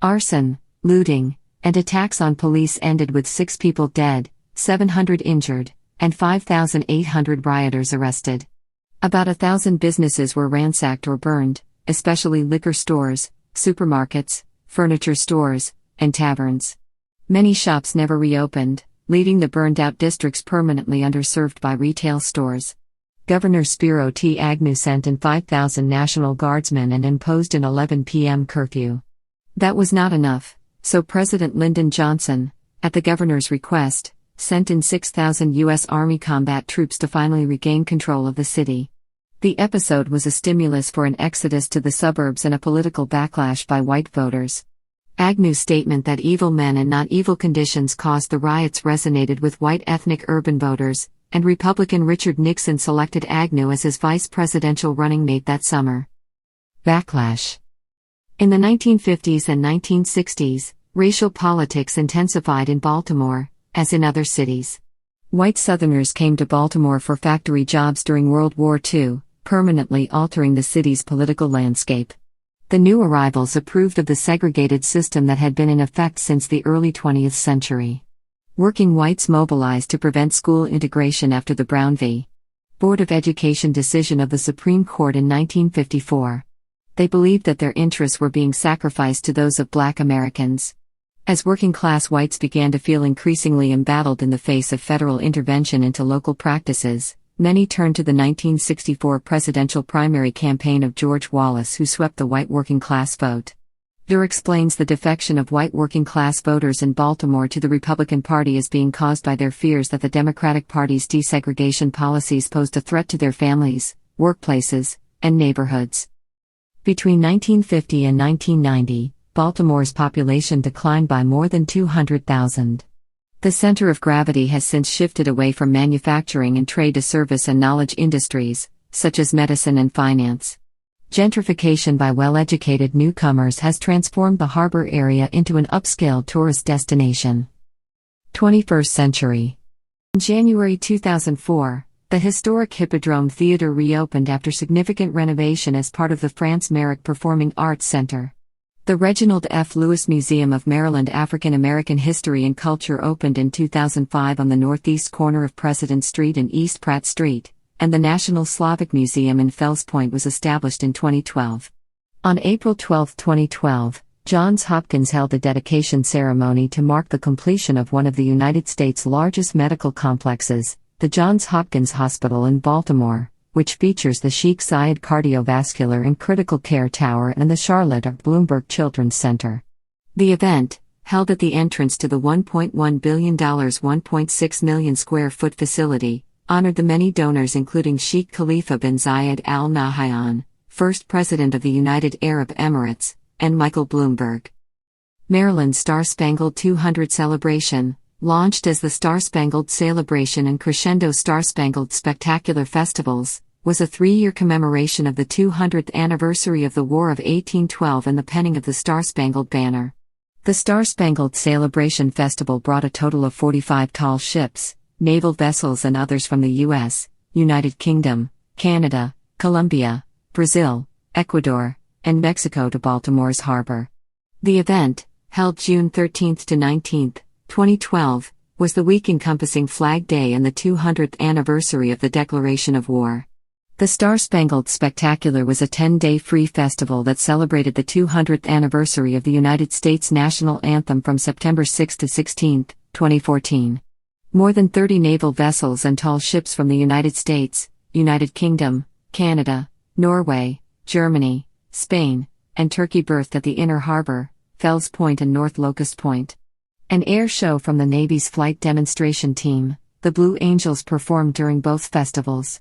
Arson, looting, and attacks on police ended with 6 people dead, 700 injured, and 5,800 rioters arrested. About 1,000 businesses were ransacked or burned, especially liquor stores, supermarkets, furniture stores, and taverns. Many shops never reopened, leaving the burned-out districts permanently underserved by retail stores. Governor Spiro T. Agnew sent in 5,000 National Guardsmen and imposed an 11 p.m. curfew. That was not enough, so President Lyndon Johnson, at the governor's request, sent in 6,000 U.S. Army combat troops to finally regain control of the city. The episode was a stimulus for an exodus to the suburbs and a political backlash by white voters. Agnew's statement that evil men and not evil conditions caused the riots resonated with white ethnic urban voters, and Republican Richard Nixon selected Agnew as his vice presidential running mate that summer. Backlash. In the 1950s and 1960s, racial politics intensified in Baltimore, as in other cities. White Southerners came to Baltimore for factory jobs during World War II, permanently altering the city's political landscape. The new arrivals approved of the segregated system that had been in effect since the early 20th century. Working whites mobilized to prevent school integration after the Brown v. Board of Education decision of the Supreme Court in 1954. They believed that their interests were being sacrificed to those of black Americans. As working-class whites began to feel increasingly embattled in the face of federal intervention into local practices, many turned to the 1964 presidential primary campaign of George Wallace, who swept the white working-class vote. Durr explains the defection of white working-class voters in Baltimore to the Republican Party as being caused by their fears that the Democratic Party's desegregation policies posed a threat to their families, workplaces, and neighborhoods. Between 1950 and 1990, Baltimore's population declined by more than 200,000. The center of gravity has since shifted away from manufacturing and trade to service and knowledge industries, such as medicine and finance. Gentrification by well-educated newcomers has transformed the harbor area into an upscale tourist destination. 21st century. In January 2004, the historic Hippodrome Theater reopened after significant renovation as part of the France Merrick Performing Arts Center. The Reginald F. Lewis Museum of Maryland African American History and Culture opened in 2005 on the northeast corner of President Street and East Pratt Street, and the National Slavic Museum in Fells Point was established in 2012. On April 12, 2012, Johns Hopkins held a dedication ceremony to mark the completion of one of the United States' largest medical complexes, the Johns Hopkins Hospital in Baltimore, which features the Sheikh Zayed Cardiovascular and Critical Care Tower and the Charlotte R. Bloomberg Children's Center. The event, held at the entrance to the $1.1 billion 1.6 million square foot facility, honored the many donors including Sheikh Khalifa bin Zayed Al Nahyan, first President of the United Arab Emirates, and Michael Bloomberg. Maryland Star-Spangled 200 Celebration, Launched as the Star-Spangled Celebration and Crescendo Star-Spangled Spectacular Festivals, was a 3-year commemoration of the 200th anniversary of the War of 1812 and the penning of the Star-Spangled Banner. The Star-Spangled Celebration Festival brought a total of 45 tall ships, naval vessels and others from the U.S., United Kingdom, Canada, Colombia, Brazil, Ecuador, and Mexico to Baltimore's harbor. The event, held June 13 to 19, 2012, was the week encompassing Flag Day and the 200th anniversary of the declaration of war. The Star-Spangled Spectacular was a 10-day free festival that celebrated the 200th anniversary of the United States national anthem from September 6 to 16, 2014. More than 30 naval vessels and tall ships from the United States, United Kingdom, Canada, Norway, Germany, Spain, and Turkey berthed at the Inner Harbor, Fells Point and North Locust Point. An air show from the Navy's flight demonstration team, the Blue Angels, performed during both festivals.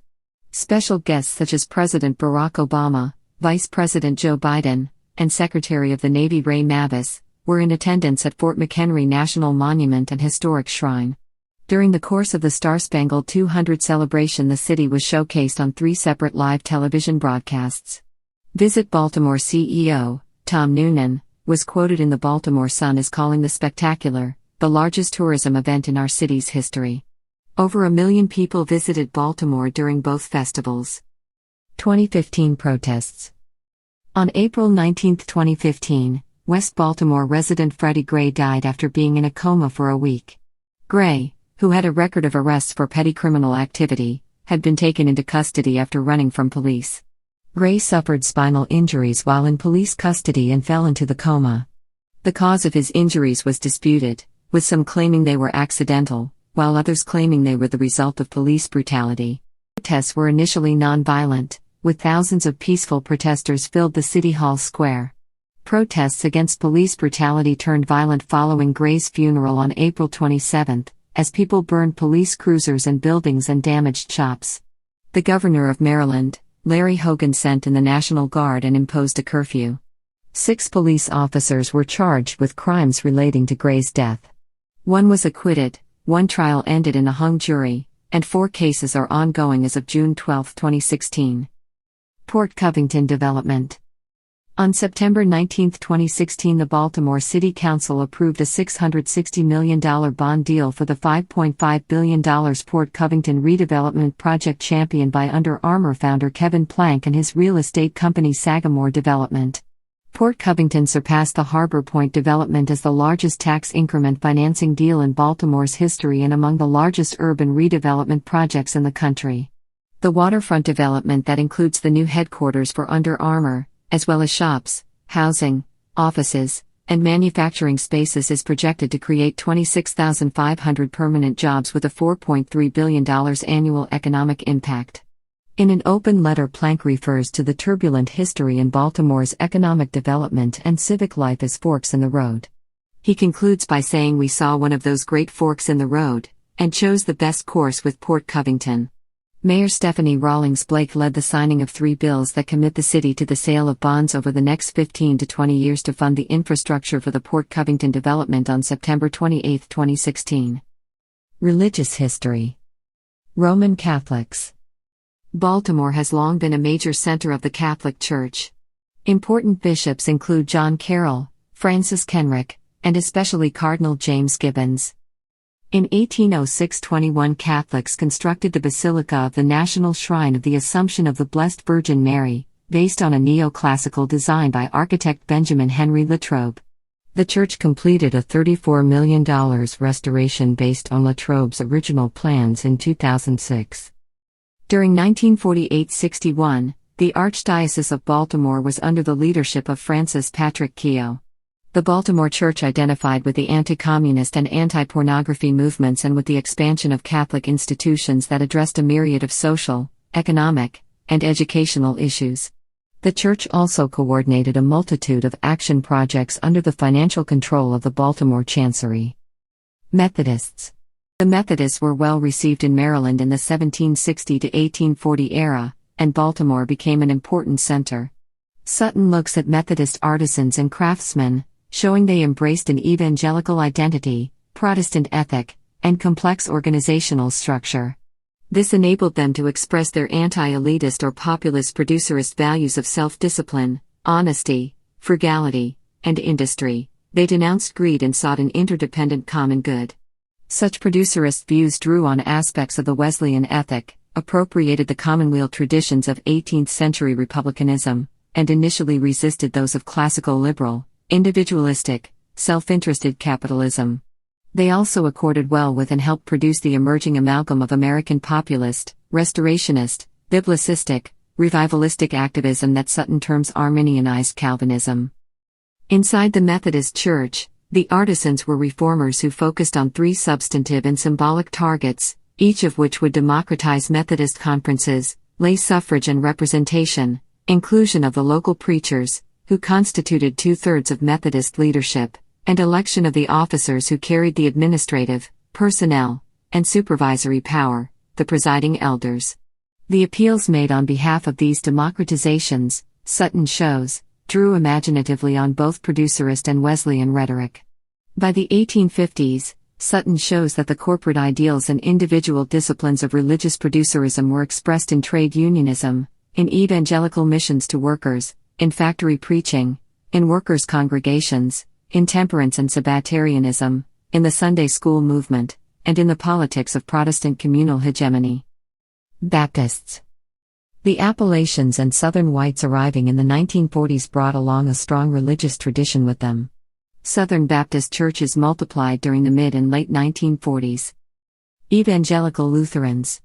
Special guests such as President Barack Obama, Vice President Joe Biden, and Secretary of the Navy Ray Mabus, were in attendance at Fort McHenry National Monument and Historic Shrine. During the course of the Star-Spangled 200 celebration, the city was showcased on 3 separate live television broadcasts. Visit Baltimore CEO, Tom Noonan, was quoted in the Baltimore Sun as calling the spectacular, the largest tourism event in our city's history. Over 1 million people visited Baltimore during both festivals. 2015 protests. On April 19, 2015, West Baltimore resident Freddie Gray died after being in a coma for a week. Gray, who had a record of arrests for petty criminal activity, had been taken into custody after running from police. Gray suffered spinal injuries while in police custody and fell into the coma. The cause of his injuries was disputed, with some claiming they were accidental, while others claiming they were the result of police brutality. Protests were initially non-violent, with thousands of peaceful protesters filled the City Hall square. Protests against police brutality turned violent following Gray's funeral on April 27, as people burned police cruisers and buildings and damaged shops. The governor of Maryland, Larry Hogan, sent in the National Guard and imposed a curfew. 6 police officers were charged with crimes relating to Gray's death. 1 was acquitted, 1 trial ended in a hung jury, and 4 cases are ongoing as of June 12, 2016. Port Covington development. On September 19, 2016, the Baltimore City Council approved a $660 million bond deal for the $5.5 billion Port Covington redevelopment project championed by Under Armour founder Kevin Plank and his real estate company Sagamore Development. Port Covington surpassed the Harbor Point development as the largest tax increment financing deal in Baltimore's history and among the largest urban redevelopment projects in the country. The waterfront development that includes the new headquarters for Under Armour, as well as shops, housing, offices, and manufacturing spaces, is projected to create 26,500 permanent jobs with a $4.3 billion annual economic impact. In an open letter, Plank refers to the turbulent history in Baltimore's economic development and civic life as forks in the road. He concludes by saying, "We saw one of those great forks in the road, and chose the best course with Port Covington." Mayor Stephanie Rawlings Blake led the signing of 3 bills that commit the city to the sale of bonds over the next 15 to 20 years to fund the infrastructure for the Port Covington development on September 28, 2016. Religious history. Roman Catholics. Baltimore has long been a major center of the Catholic Church. Important bishops include John Carroll, Francis Kenrick, and especially Cardinal James Gibbons. In 1806, 21 Catholics constructed the Basilica of the National Shrine of the Assumption of the Blessed Virgin Mary, based on a neoclassical design by architect Benjamin Henry Latrobe. The church completed a $34 million restoration based on Latrobe's original plans in 2006. During 1948-61, the Archdiocese of Baltimore was under the leadership of Francis Patrick Keough. The Baltimore Church identified with the anti-communist and anti-pornography movements and with the expansion of Catholic institutions that addressed a myriad of social, economic, and educational issues. The church also coordinated a multitude of action projects under the financial control of the Baltimore Chancery. Methodists. The Methodists were well received in Maryland in the 1760 to 1840 era, and Baltimore became an important center. Sutton looks at Methodist artisans and craftsmen, showing they embraced an evangelical identity, Protestant ethic, and complex organizational structure. This enabled them to express their anti-elitist or populist producerist values of self-discipline, honesty, frugality, and industry. They denounced greed and sought an interdependent common good. Such producerist views drew on aspects of the Wesleyan ethic, appropriated the commonweal traditions of 18th-century republicanism, and initially resisted those of classical liberal, individualistic, self-interested capitalism. They also accorded well with and helped produce the emerging amalgam of American populist, restorationist, biblicistic, revivalistic activism that Sutton terms Arminianized Calvinism. Inside the Methodist Church, the artisans were reformers who focused on three substantive and symbolic targets, each of which would democratize Methodist conferences, lay suffrage and representation, inclusion of the local preachers, who constituted 2/3 of Methodist leadership, and election of the officers who carried the administrative, personnel, and supervisory power, the presiding elders. The appeals made on behalf of these democratizations, Sutton shows, drew imaginatively on both producerist and Wesleyan rhetoric. By the 1850s, Sutton shows that the corporate ideals and individual disciplines of religious producerism were expressed in trade unionism, in evangelical missions to workers, in factory preaching, in workers' congregations, in temperance and Sabbatarianism, in the Sunday school movement, and in the politics of Protestant communal hegemony. Baptists. The Appalachians and Southern whites arriving in the 1940s brought along a strong religious tradition with them. Southern Baptist churches multiplied during the mid and late 1940s. Evangelical Lutherans.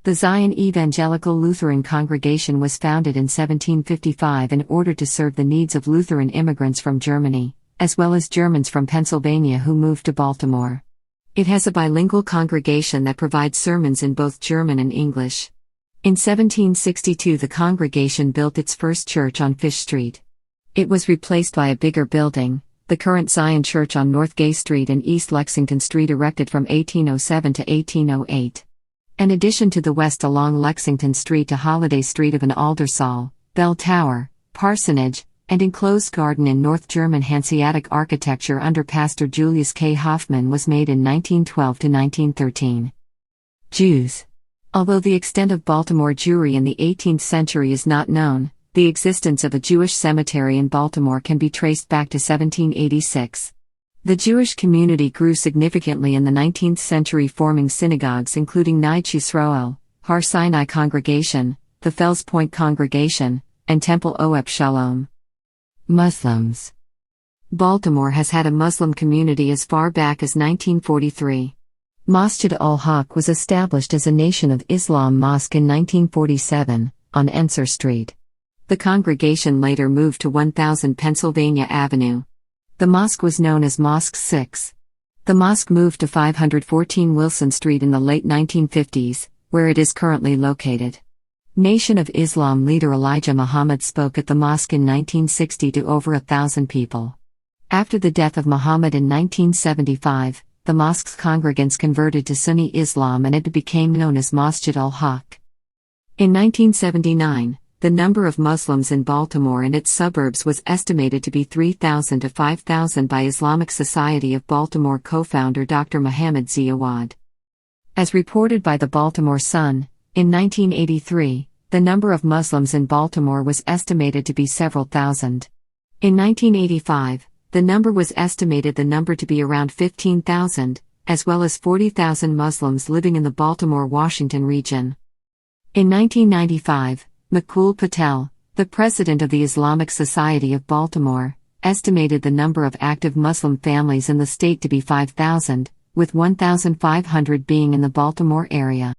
The Zion Evangelical Lutheran Congregation was founded in 1755 in order to serve the needs of Lutheran immigrants from Germany, as well as Germans from Pennsylvania who moved to Baltimore. It has a bilingual congregation that provides sermons in both German and English. In 1762 the congregation built its first church on Fish Street. It was replaced by a bigger building, the current Zion Church on North Gay Street and East Lexington Street, erected from 1807 to 1808. An addition to the west along Lexington Street to Holiday Street of an Aldersall, bell tower, parsonage, and enclosed garden in North German Hanseatic architecture under Pastor Julius K. Hoffman was made in 1912 to 1913. Jews. Although the extent of Baltimore Jewry in the 18th century is not known, the existence of a Jewish cemetery in Baltimore can be traced back to 1786. The Jewish community grew significantly in the 19th century, forming synagogues including Nidge Yisroel, Har Sinai Congregation, the Fells Point Congregation, and Temple Oep Shalom. Muslims. Baltimore has had a Muslim community as far back as 1943. Masjid al-Haq was established as a Nation of Islam mosque in 1947, on Ensor Street. The congregation later moved to 1000 Pennsylvania Avenue. The mosque was known as Mosque 6. The mosque moved to 514 Wilson Street in the late 1950s, where it is currently located. Nation of Islam leader Elijah Muhammad spoke at the mosque in 1960 to over 1,000 people. After the death of Muhammad in 1975, the mosque's congregants converted to Sunni Islam and it became known as Masjid al-Haq. In 1979, the number of Muslims in Baltimore and its suburbs was estimated to be 3,000 to 5,000 by Islamic Society of Baltimore co-founder Dr. Muhammad Ziawad. As reported by the Baltimore Sun, in 1983, the number of Muslims in Baltimore was estimated to be several thousand. In 1985, the number was estimated to be around 15,000, as well as 40,000 Muslims living in the Baltimore-Washington region. In 1995, Maqbool Patel, the president of the Islamic Society of Baltimore, estimated the number of active Muslim families in the state to be 5,000, with 1,500 being in the Baltimore area.